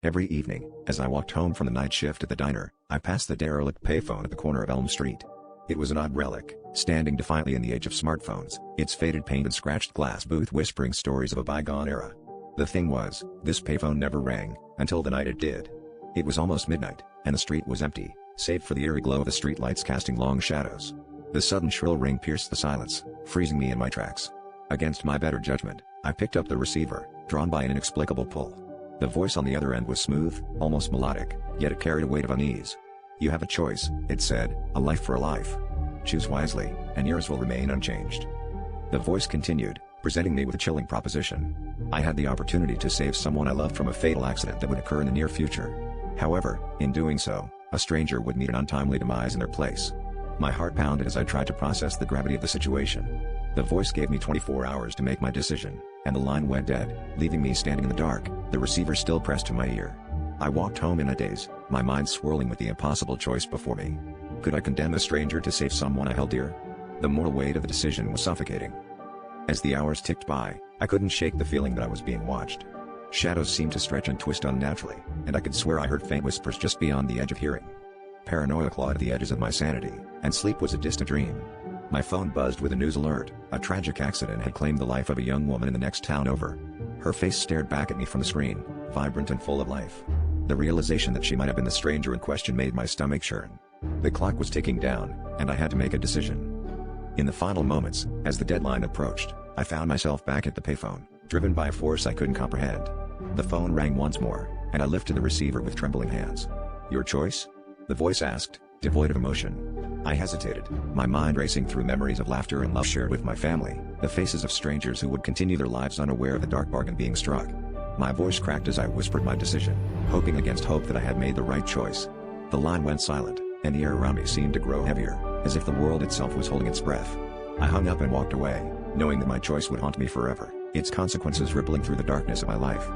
Every evening, as I walked home from the night shift at the diner, I passed the derelict payphone at the corner of Elm Street. It was an odd relic, standing defiantly in the age of smartphones, its faded paint and scratched glass booth whispering stories of a bygone era. The thing was, this payphone never rang, until the night it did. It was almost midnight, and the street was empty, save for the eerie glow of the streetlights casting long shadows. The sudden shrill ring pierced the silence, freezing me in my tracks. Against my better judgment, I picked up the receiver, drawn by an inexplicable pull. The voice on the other end was smooth, almost melodic, yet it carried a weight of unease. "You have a choice," it said, "a life for a life. Choose wisely, and yours will remain unchanged." The voice continued, presenting me with a chilling proposition. I had the opportunity to save someone I loved from a fatal accident that would occur in the near future. However, in doing so, a stranger would meet an untimely demise in their place. My heart pounded as I tried to process the gravity of the situation. The voice gave me 24 hours to make my decision, and the line went dead, leaving me standing in the dark, the receiver still pressed to my ear. I walked home in a daze, my mind swirling with the impossible choice before me. Could I condemn a stranger to save someone I held dear? The moral weight of the decision was suffocating. As the hours ticked by, I couldn't shake the feeling that I was being watched. Shadows seemed to stretch and twist unnaturally, and I could swear I heard faint whispers just beyond the edge of hearing. Paranoia clawed at the edges of my sanity, and sleep was a distant dream. My phone buzzed with a news alert. A tragic accident had claimed the life of a young woman in the next town over. Her face stared back at me from the screen, vibrant and full of life. The realization that she might have been the stranger in question made my stomach churn. The clock was ticking down, and I had to make a decision. In the final moments, as the deadline approached, I found myself back at the payphone, driven by a force I couldn't comprehend. The phone rang once more, and I lifted the receiver with trembling hands. "Your choice?" the voice asked, devoid of emotion. I hesitated, my mind racing through memories of laughter and love shared with my family, the faces of strangers who would continue their lives unaware of the dark bargain being struck. My voice cracked as I whispered my decision, hoping against hope that I had made the right choice. The line went silent, and the air around me seemed to grow heavier, as if the world itself was holding its breath. I hung up and walked away, knowing that my choice would haunt me forever, its consequences rippling through the darkness of my life.